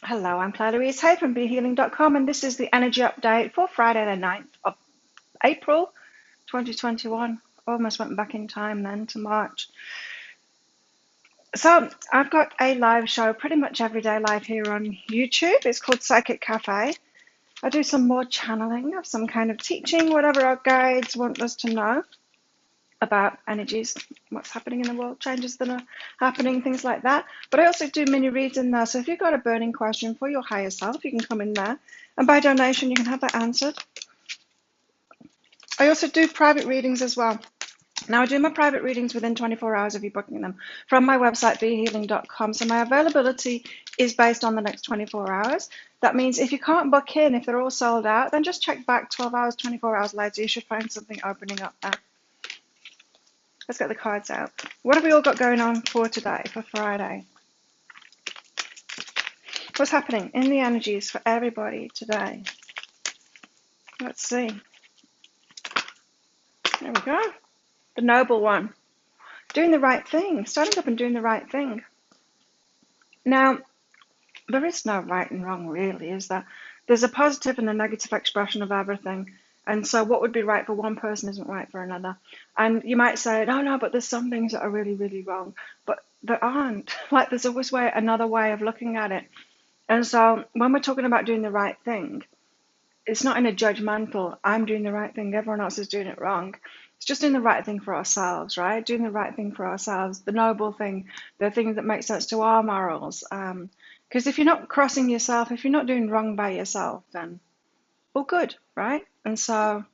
Hello, I'm Claire Louise Hay from BeHealing.com, and this is the energy update for Friday, the 9th of April 2021. Almost went back in time then to March. So, I've got a live show pretty much every day live here on YouTube. It's called Psychic Cafe. I do some more channeling of some kind of teaching, whatever our guides want us to know about energies, what's happening in the world, changes that are happening, things like that. But I also do mini reads in there. So if you've got a burning question for your higher self, you can come in there. And by donation, you can have that answered. I also do private readings as well. Now, I do my private readings within 24 hours of you booking them from my website, behealing.com. So my availability is based on the next 24 hours. That means if you can't book in, if they're all sold out, then just check back 12 hours, 24 hours later. You should find something opening up there. Let's get the cards out. What have we all got going on for today, for Friday? What's happening in the energies for everybody today? Let's see. There we go. The noble one. Doing the right thing. Starting up and doing the right thing. Now, there is no right and wrong, really, is there? There's a positive and a negative expression of everything. And so what would be right for one person isn't right for another. And you might say, no, but there's some things that are really, really wrong. But there aren't. Like, there's always another way of looking at it. And so when we're talking about doing the right thing, it's not in a judgmental, I'm doing the right thing, everyone else is doing it wrong. It's just doing the right thing for ourselves, right? Doing the right thing for ourselves, the noble thing, the thing that makes sense to our morals. Because if you're not crossing yourself, if you're not doing wrong by yourself, then all good, right? And so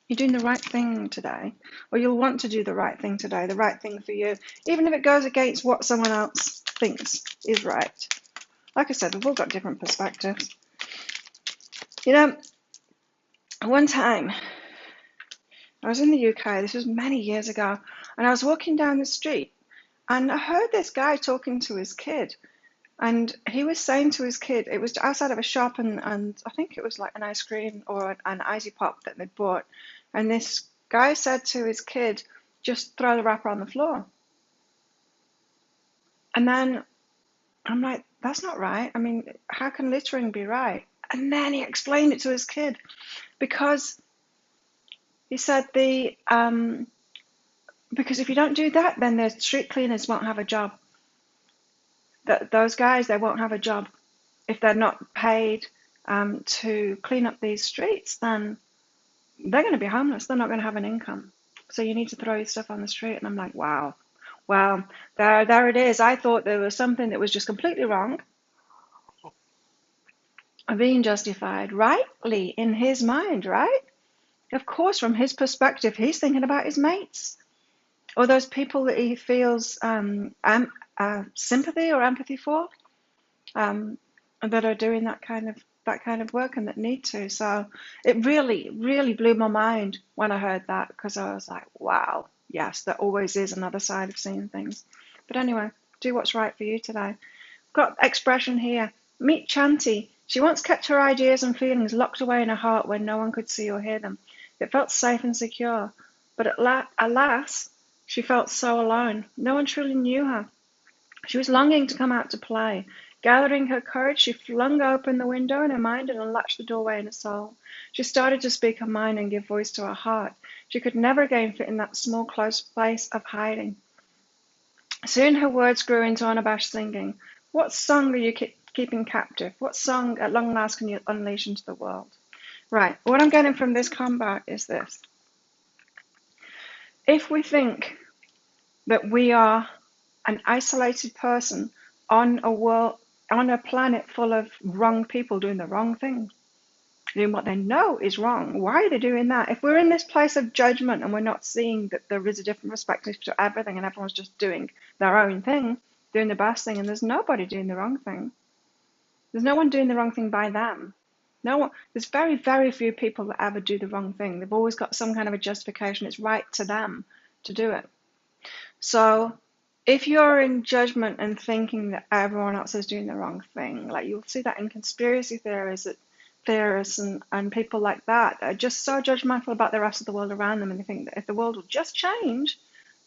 you're doing the right thing today, or you'll want to do the right thing today, the right thing for you, even if it goes against what someone else thinks is right. Like I said, we've all got different perspectives. You know, one time I was in the UK, this was many years ago, and I was walking down the street and I heard this guy talking to his kid. And he was saying to his kid, it was outside of a shop, and I think it was like an ice cream or an icy pop that they'd bought. And this guy said to his kid, just throw the wrapper on the floor. And then I'm like, that's not right. I mean, how can littering be right? And then he explained it to his kid, because he said because if you don't do that, then the street cleaners won't have a job. Those guys, they won't have a job. If they're not paid to clean up these streets, then they're going to be homeless. They're not going to have an income. So you need to throw your stuff on the street. And I'm like, wow. Well, there it is. I thought there was something that was just completely wrong, being justified rightly in his mind, right? Of course, from his perspective, he's thinking about his mates or those people that he feels sympathy or empathy for, that are doing that kind of work and that need to. So it really, really blew my mind when I heard that, because I was like, wow, yes, there always is another side of seeing things. But anyway, do what's right for you today. Got expression here. Meet Chanty. She once kept her ideas and feelings locked away in her heart where no one could see or hear them. It felt safe and secure. But alas, she felt so alone. No one truly knew her. She was longing to come out to play. Gathering her courage, she flung open the window in her mind and unlatched the doorway in her soul. She started to speak her mind and give voice to her heart. She could never again fit in that small, close place of hiding. Soon her words grew into unabashed singing. What song are you keeping captive? What song at long last can you unleash into the world? Right, what I'm getting from this combat is this. If we think that we are an isolated person on a planet full of wrong people doing the wrong thing, doing what they know is wrong, why are they doing that? If we're in this place of judgment and we're not seeing that there is a different perspective to everything and everyone's just doing their own thing, doing the best thing, and there's nobody doing the wrong thing. There's no one doing the wrong thing by them. No one. There's very, very few people that ever do the wrong thing. They've always got some kind of a justification. It's right to them to do it. So if you're in judgment and thinking that everyone else is doing the wrong thing, like you'll see that in conspiracy theorists and people like that are just so judgmental about the rest of the world around them, and they think that if the world will just change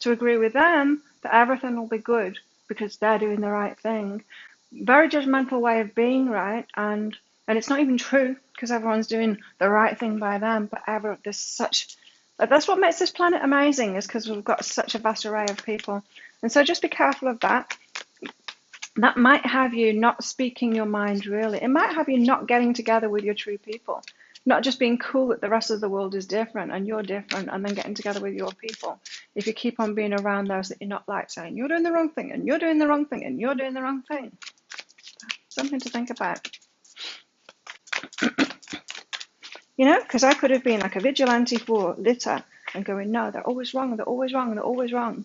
to agree with them, that everything will be good because they're doing the right thing. very judgmental way of being, right? And it's not even true because everyone's doing the right thing by them. But there's such that's what makes this planet amazing, is because we've got such a vast array of people. And so just be careful of that. That might have you not speaking your mind, really. It might have you not getting together with your true people, not just being cool that the rest of the world is different and you're different, and then getting together with your people. If you keep on being around those that you're not like, saying you're doing the wrong thing and you're doing the wrong thing and you're doing the wrong thing. Something to think about. You know, because I could have been like a vigilante for litter and going, no, they're always wrong, they're always wrong, they're always wrong.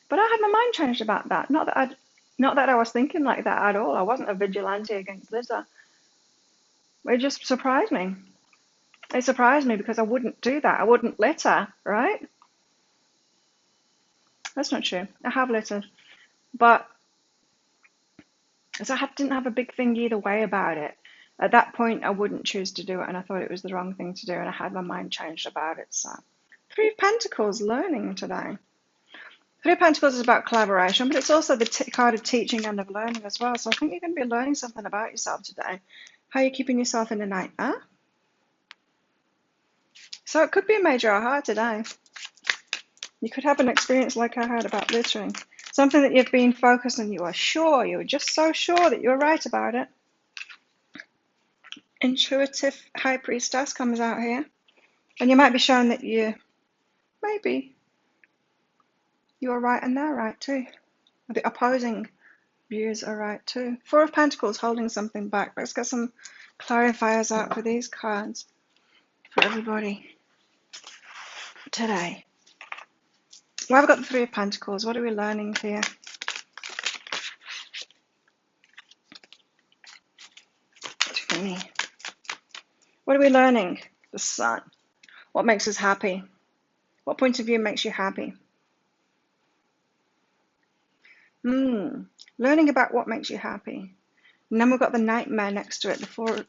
But I had my mind changed about that. Not that I was thinking like that at all. I wasn't a vigilante against litter. It just surprised me. It surprised me because I wouldn't do that. I wouldn't litter, right? That's not true. I have littered. But so didn't have a big thing either way about it. At that point, I wouldn't choose to do it, and I thought it was the wrong thing to do, and I had my mind changed about it. So, Three of Pentacles, learning today. Three of Pentacles is about collaboration, but it's also the card of teaching and of learning as well. So I think you're going to be learning something about yourself today. How you're keeping yourself in the night, huh? So it could be a major aha today. You could have an experience like I had about littering. Something that you've been focused on, you were just so sure that you were right about it. Intuitive High Priestess comes out here. And you might be shown that maybe you're right and they're right too. The opposing views are right too. Four of Pentacles, holding something back. Let's get some clarifiers out for these cards for everybody today. Well, I've got the Three of Pentacles. What are we learning here? What are we learning? The Sun. What makes us happy? What point of view makes you happy? Learning about what makes you happy. And then we've got the Nightmare next to it,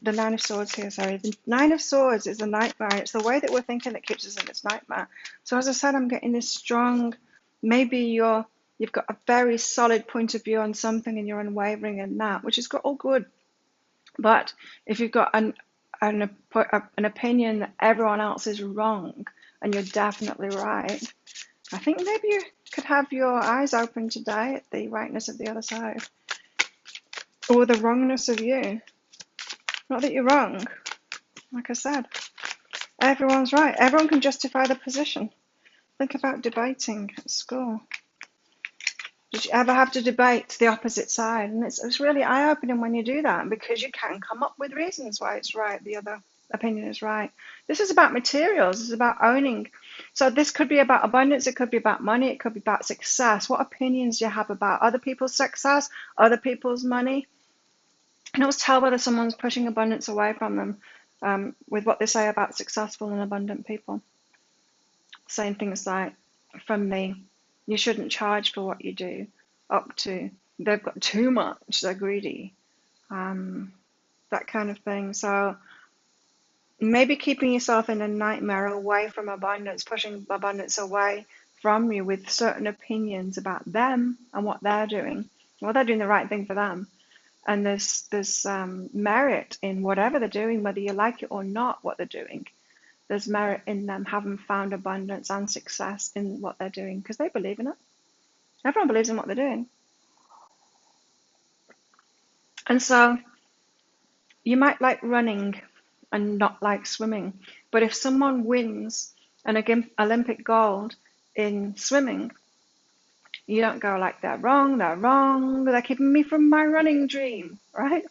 the Nine of Swords here, sorry. The Nine of Swords is the nightmare. It's the way that we're thinking that keeps us in this nightmare. So as I said, I'm getting this strong, maybe you've got a very solid point of view on something and you're unwavering in that, which is all good. But if you've got an opinion that everyone else is wrong and you're definitely right, I think maybe you could have your eyes open today at the rightness of the other side. Or the wrongness of you. Not that you're wrong. Like I said, everyone's right. Everyone can justify their position. Think about debating at school. Did you ever have to debate the opposite side? And it's really eye-opening when you do that, because you can come up with reasons why it's right, the other opinion is right. This is about materials. This is about owning. So this could be about abundance. It could be about money. It could be about success. What opinions do you have about other people's success, other people's money? You can always tell whether someone's pushing abundance away from them with what they say about successful and abundant people. Saying things like, from me, you shouldn't charge for what you do, up to they've got too much, they're greedy, that kind of thing. So maybe keeping yourself in a nightmare away from abundance, pushing abundance away from you with certain opinions about them and what they're doing. Well, they're doing the right thing for them. And there's merit in whatever they're doing, whether you like it or not, what they're doing. There's merit in them having found abundance and success in what they're doing because they believe in it. Everyone believes in what they're doing. And so you might like running and not like swimming. But if someone wins an Olympic gold in swimming, you don't go like, they're wrong, they're keeping me from my running dream, right?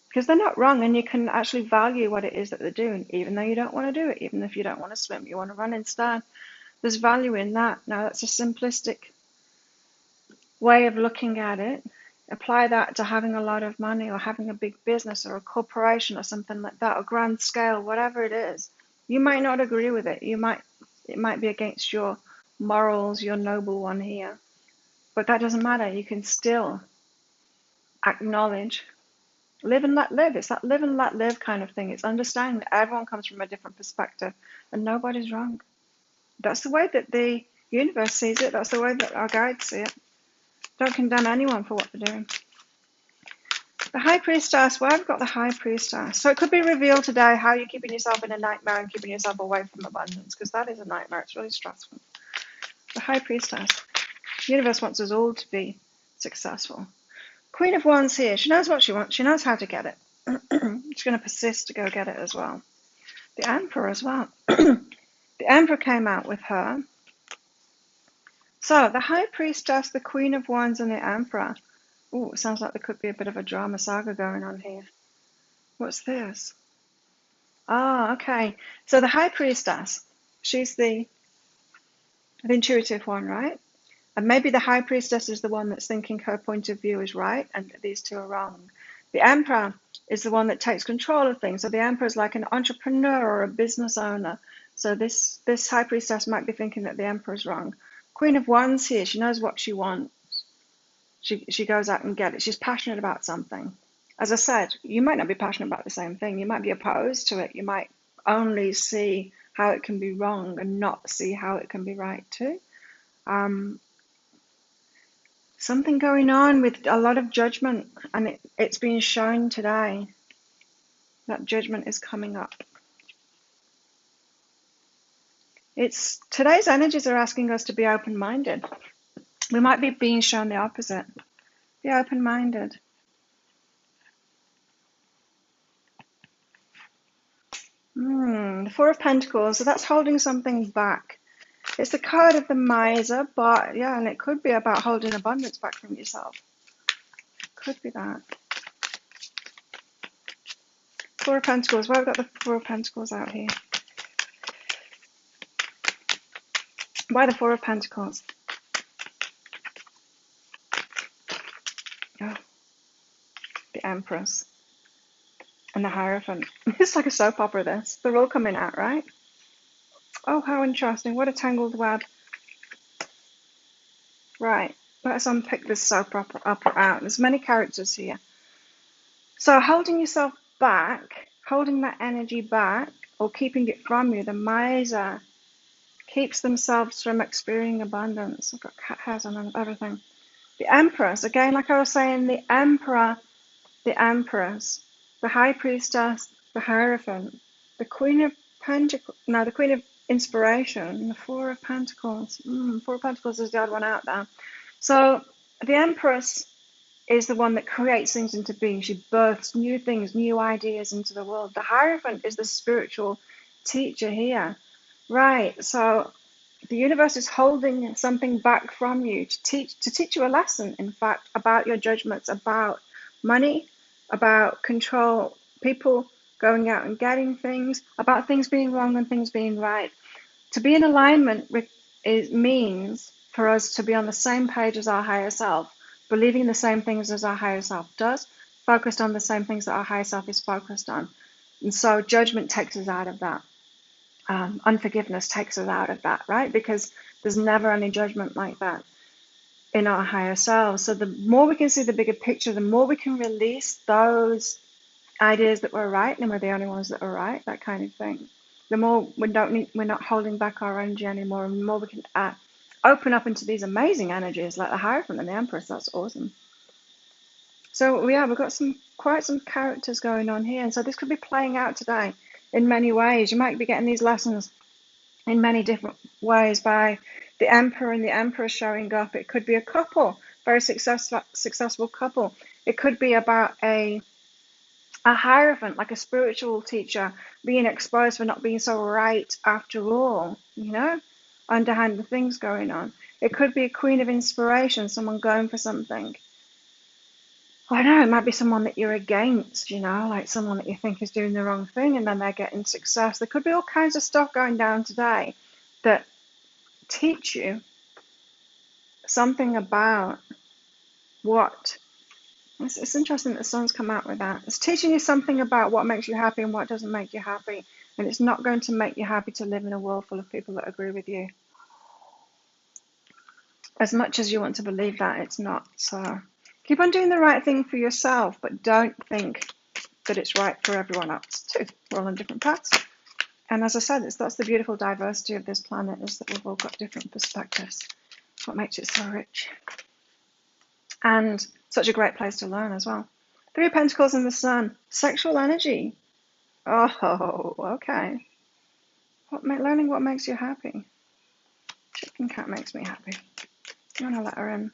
Because they're not wrong, and you can actually value what it is that they're doing, even though you don't want to do it, even if you don't want to swim, you want to run instead. There's value in that. Now, that's a simplistic way of looking at it. Apply that to having a lot of money or having a big business or a corporation or something like that, or grand scale, whatever it is. You might not agree with it. It might be against your morals, your noble one here. But that doesn't matter. You can still acknowledge. Live and let live. It's that live and let live kind of thing. It's understanding that everyone comes from a different perspective and nobody's wrong. That's the way that the universe sees it. That's the way that our guides see it. Don't condemn anyone for what they're doing. The High Priestess, well, I've got the High Priestess. So it could be revealed today how you're keeping yourself in a nightmare and keeping yourself away from abundance, because that is a nightmare. It's really stressful. The High Priestess. The universe wants us all to be successful. Queen of Wands here. She knows what she wants. She knows how to get it. She's going to persist to go get it as well. The Emperor as well. The Emperor came out with her. So the High Priestess, the Queen of Wands, and the Emperor. Oh, it sounds like there could be a bit of a drama saga going on here. What's this? Ah, okay. So the High Priestess, she's the intuitive one, right? And maybe the High Priestess is the one that's thinking her point of view is right and these two are wrong. The Emperor is the one that takes control of things. So the Emperor is like an entrepreneur or a business owner. So this High Priestess might be thinking that the Emperor is wrong. Queen of Wands here, she knows what she wants. She goes out and gets it. She's passionate about something. As I said, you might not be passionate about the same thing. You might be opposed to it. You might only see how it can be wrong and not see how it can be right too. Something going on with a lot of judgment, and it's being shown today. That judgment is coming up. Today's energies are asking us to be open-minded. We might be being shown the opposite. Be open-minded. The Four of Pentacles, so that's holding something back. It's the card of the miser, but yeah, and it could be about holding abundance back from yourself. Could be that. Four of Pentacles, well, I've got the Four of Pentacles out here. Why the Four of Pentacles? Oh, the Empress. And the Hierophant. It's like a soap opera, this. They're all coming out, right? Oh, how interesting. What a tangled web. Right. Let's unpick this soap opera out. There's many characters here. So holding yourself back, holding that energy back, or keeping it from you, the miser keeps themselves from experiencing abundance. I've got cat hairs on everything. The Empress, again, like I was saying, the Emperor, the Empress, the High Priestess, the Hierophant, the Queen of Pentacles, no, the Queen of Inspiration, the Four of Pentacles. Four of Pentacles is the odd one out there. So the Empress is the one that creates things into being. She births new things, new ideas into the world. The Hierophant is the spiritual teacher here. Right, so the universe is holding something back from you to teach you a lesson, in fact, about your judgments, about money, about control, people going out and getting things, about things being wrong and things being right. To be in alignment with it means for us to be on the same page as our higher self, believing the same things as our higher self does, focused on the same things that our higher self is focused on. And so judgment takes us out of that. Unforgiveness takes us out of that, right? Because there's never any judgment like that in our higher selves. So the more we can see the bigger picture, the more we can release those ideas that we're right and we're the only ones that are right, that kind of thing. The more we're not holding back our energy anymore, and the more we can open up into these amazing energies like the Hierophant and the Empress. That's awesome. So yeah, we've got quite some characters going on here, and so this could be playing out today in many ways. You might be getting these lessons in many different ways by the Emperor and the Empress showing up. It could be a couple, very successful couple. It could be about a Hierophant, like a spiritual teacher, being exposed for not being so right after all, underhand things going on. It could be a Queen of Inspiration, someone going for something. I don't know, it might be someone that you're against, like someone that you think is doing the wrong thing and then they're getting success. There could be all kinds of stuff going down today that teach you something about what. It's interesting that the sun's come out with that. It's teaching you something about what makes you happy and what doesn't make you happy. And it's not going to make you happy to live in a world full of people that agree with you. As much as you want to believe that, it's not. So keep on doing the right thing for yourself, but don't think that it's right for everyone else too. We're all on different paths. And as I said, that's the beautiful diversity of this planet, is that we've all got different perspectives. That's what makes it so rich. And such a great place to learn as well. Three of Pentacles and the Sun. Sexual energy. Oh, okay. Learning what makes you happy. Chicken cat makes me happy. You want to let her in?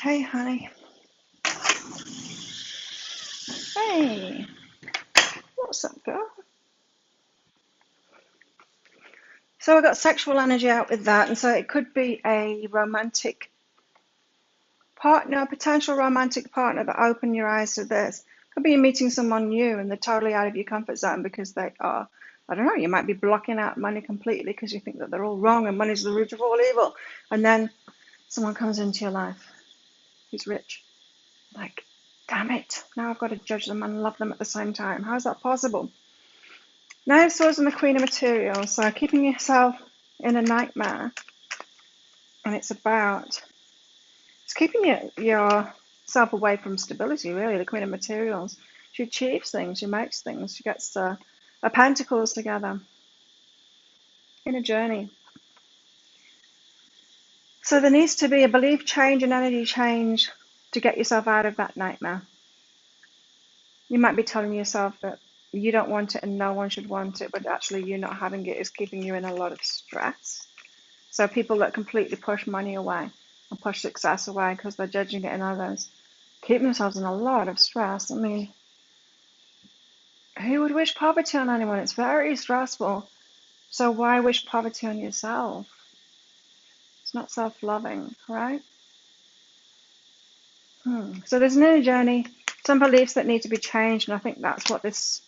Hey, honey. Hey. What's up, girl? So we've got sexual energy out with that, and so it could be a romantic partner, potential romantic partner that open your eyes to this. Could be you meeting someone new and they're totally out of your comfort zone because they are, I don't know, you might be blocking out money completely because you think that they're all wrong and money's the root of all evil. And then someone comes into your life who's rich. Like, damn it, now I've got to judge them and love them at the same time. How's that possible? Nine of Swords and the Queen of Materials. So keeping yourself in a nightmare. And it's keeping yourself away from stability, really. The Queen of Materials. She achieves things, she makes things, she gets her pentacles together in a journey. So there needs to be a belief change, an energy change to get yourself out of that nightmare. You might be telling yourself that you don't want it and no one should want it, but actually you not having it is keeping you in a lot of stress. So people that completely push money away and push success away because they're judging it in others, keep themselves in a lot of stress. I mean, who would wish poverty on anyone? It's very stressful. So why wish poverty on yourself? It's not self-loving, right? So there's an inner journey, some beliefs that need to be changed, and I think that's what these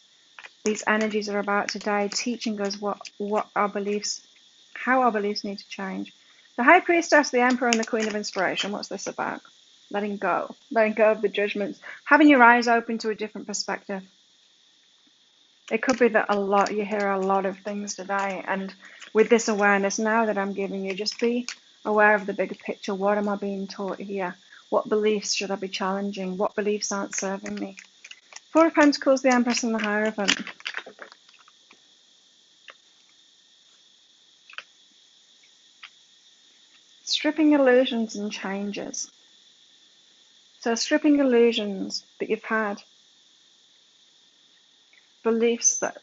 energies are about today, teaching us what our beliefs, how our beliefs need to change. The High Priestess, the Emperor, and the Queen of Inspiration. What's this about? Letting go of the judgments, having your eyes open to a different perspective. It could be that you hear a lot of things today, and with this awareness now that I'm giving you, just be aware of the bigger picture. What am I being taught here? What beliefs should I be challenging? What beliefs aren't serving me? Four of Pentacles, the Empress, and the Hierophant. Stripping illusions and changes. So stripping illusions that you've had, beliefs that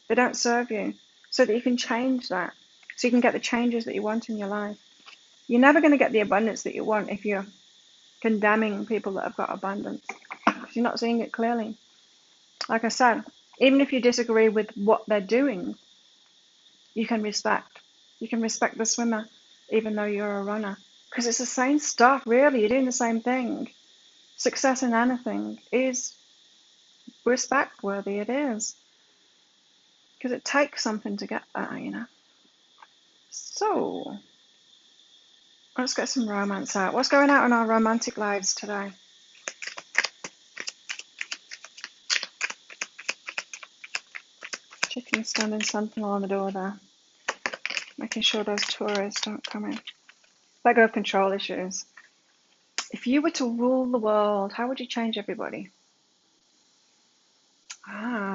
they don't serve you, so that you can change that, so you can get the changes that you want in your life. You're never going to get the abundance that you want if you're condemning people that have got abundance, because you're not seeing it clearly. Like I said, even if you disagree with what they're doing, you can respect. You can respect the swimmer, even though you're a runner, because it's the same stuff, really. You're doing the same thing. Success in anything is respect worthy. It is, because it takes something to get there, you know. So let's get some romance out. What's going out in our romantic lives today? Chicken standing sentinel on the door there, making sure those tourists don't come in. Let go of control issues. If you were to rule the world, how would you change everybody?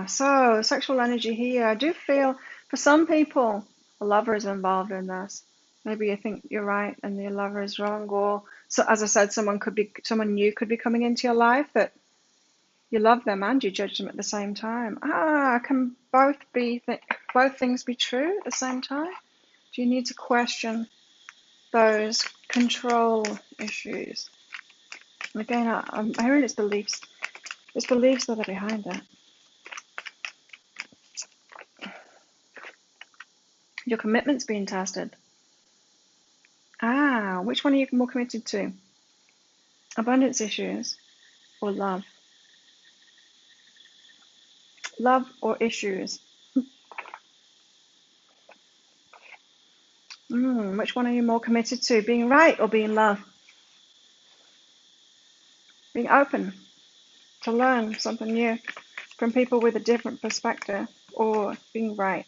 So sexual energy here. I do feel for some people a lover is involved in this. Maybe you think you're right and your lover is wrong, or so as I said, someone new could be coming into your life that you love them and you judge them at the same time. Can both things be true at the same time? Do you need to question those control issues? And again, I'm hearing it's beliefs. It's beliefs that are behind it. Your commitment's being tested. Which one are you more committed to? Abundance issues or love? Love or issues? Which one are you more committed to? Being right or being love? Being open to learn something new from people with a different perspective, or being right?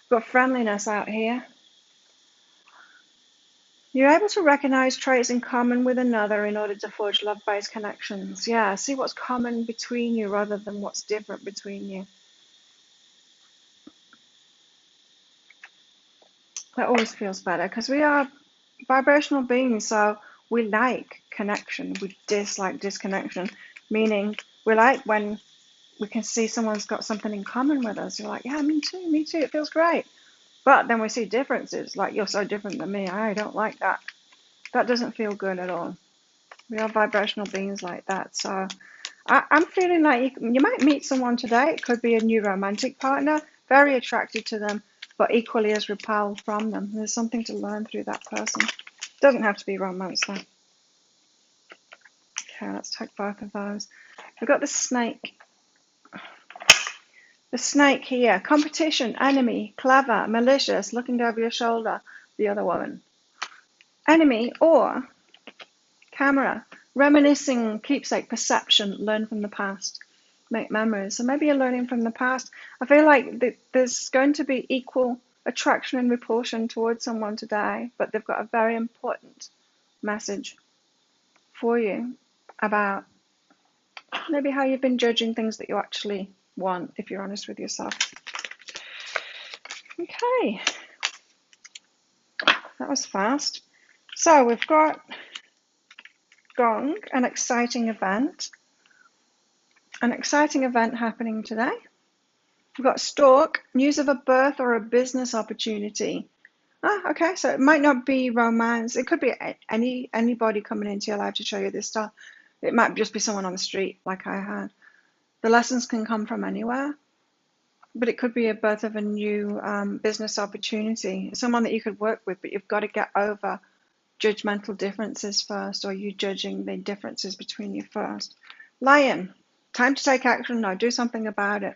We've got friendliness out here. You're able to recognize traits in common with another in order to forge love-based connections. Yeah, see what's common between you rather than what's different between you. That always feels better because we are vibrational beings, so We like connection. We dislike disconnection, meaning we like when we can see someone's got something in common with us. You're like, yeah, me too, it feels great. But then we see differences, like you're so different than me, I don't like that. That doesn't feel good at all. We are vibrational beings like that. So I'm feeling like you might meet someone today. It could be a new romantic partner, very attracted to them, but equally as repelled from them. There's something to learn through that person. Doesn't have to be romance though. Okay, let's take both of those. We've got the snake. The snake here. Competition, enemy, clever, malicious, looking over your shoulder, the other woman. Enemy or camera, reminiscing, keepsake, perception, learn from the past, make memories. So maybe you're learning from the past. I feel like there's going to be equal attraction and repulsion towards someone today, but they've got a very important message for you about maybe how you've been judging things that you actually want, if you're honest with yourself. Okay, that was fast. So we've got Gong, an exciting event happening today. We've got Stork, news of a birth or a business opportunity. Okay, so it might not be romance. It could be anybody coming into your life to show you this stuff. It might just be someone on the street like I had. The lessons can come from anywhere, but it could be a birth of a new business opportunity, someone that you could work with, but you've got to get over judgmental differences first, or you judging the differences between you first. Lion, time to take action now. Do something about it.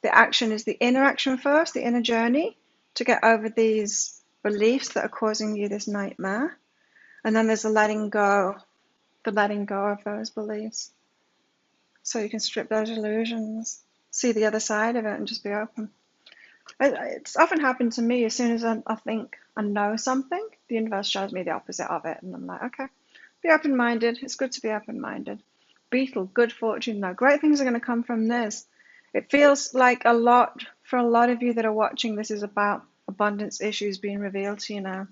The action is the inner action first, the inner journey to get over these beliefs that are causing you this nightmare. And then there's the letting go of those beliefs. So you can strip those illusions, see the other side of it, and just be open. It's often happened to me. As soon as I think I know something, the universe shows me the opposite of it. And I'm like, okay, be open-minded. It's good to be open-minded. Beetle, good fortune though. Great things are going to come from this. It feels like for a lot of you that are watching, this is about abundance issues being revealed to you now.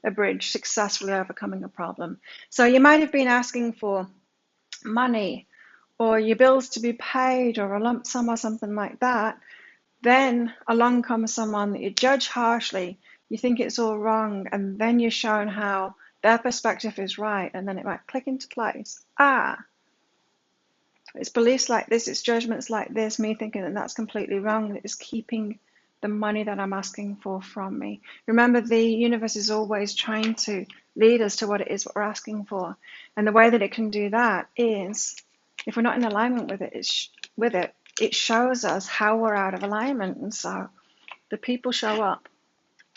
A bridge, successfully overcoming a problem. So you might have been asking for money or your bills to be paid or a lump sum or something like that. Then along comes someone that you judge harshly, you think it's all wrong, and then you're shown how their perspective is right, and then it might click into place. It's beliefs like this, it's judgments like this, me thinking that that's completely wrong, that is keeping the money that I'm asking for from me. Remember, the universe is always trying to lead us to what it is what we're asking for. And the way that it can do that is, if we're not in alignment with it, it shows us how we're out of alignment. And so the people show up.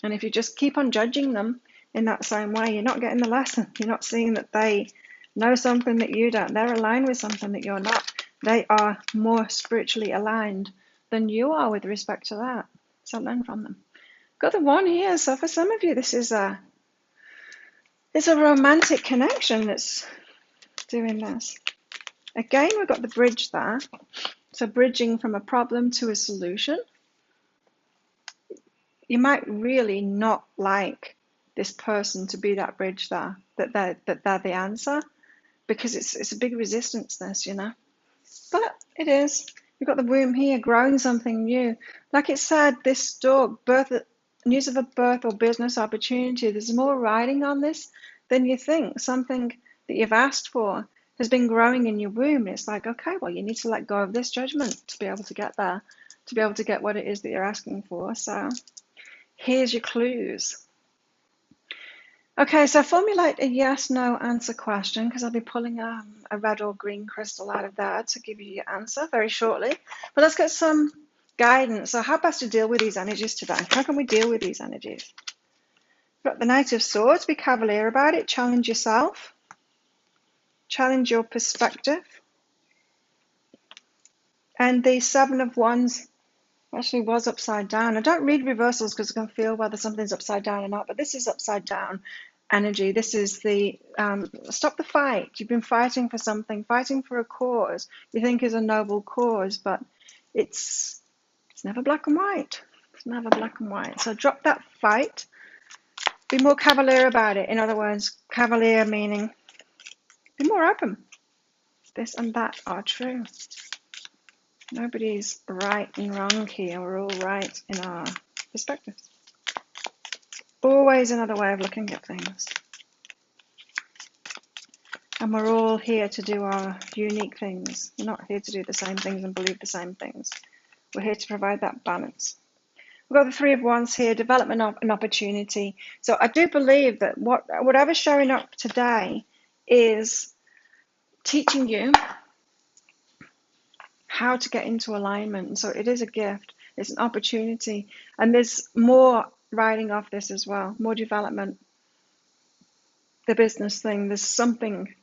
And if you just keep on judging them in that same way, you're not getting the lesson. You're not seeing that they know something that you don't. They're aligned with something that you're not. They are more spiritually aligned than you are with respect to that. So learn from them. Got the one here. So for some of you, this is it's a romantic connection that's doing this. Again, we've got the bridge there. So bridging from a problem to a solution. You might really not like this person to be that bridge there, that they're the answer, because it's a big resistance, this, you know. But it is. You've got the womb here, growing something new. Like it said, this stork, news of a birth or business opportunity, there's more riding on this than you think. Something that you've asked for has been growing in your womb. It's like, okay, well, you need to let go of this judgment to be able to get there, to be able to get what it is that you're asking for. So here's your clues. Okay, so formulate a yes/no answer question, because I'll be pulling a red or green crystal out of there to give you your answer very shortly. But let's get some guidance. So how best to deal with these energies today? How can we deal with these energies? We've got the Knight of Swords. Be cavalier about it. Challenge yourself. Challenge your perspective. And the Seven of Wands actually was upside down. I don't read reversals because I can feel whether something's upside down or not, but this is upside down energy. This is the stop the fight. You've been fighting for something, fighting for a cause you think is a noble cause, but it's never black and white. It's never black and white. So drop that fight Be more cavalier about it. In other words, cavalier meaning be more open. This and that are true. Nobody's right and wrong here. We're all right in our perspectives. Always another way of looking at things. And we're all here to do our unique things. We're not here to do the same things and believe the same things. We're here to provide that balance. We've got the Three of Wands here, development and opportunity. So I do believe that whatever's showing up today is teaching you how to get into alignment. So it is a gift. It's an opportunity. And there's more riding off this as well, more development. The business thing, there's something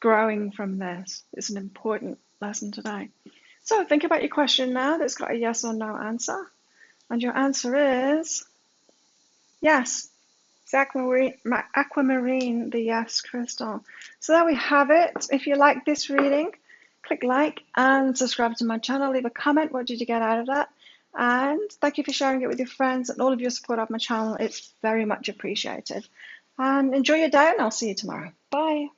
growing from this. It's an important lesson today. So think about your question now that's got a yes or no answer. And your answer is yes. It's aquamarine, the yes crystal. So there we have it. If you like this reading, click like and subscribe to my channel. Leave a comment. What did you get out of that? And thank you for sharing it with your friends and all of your support of my channel. It's very much appreciated. And enjoy your day, and I'll see you tomorrow. Bye.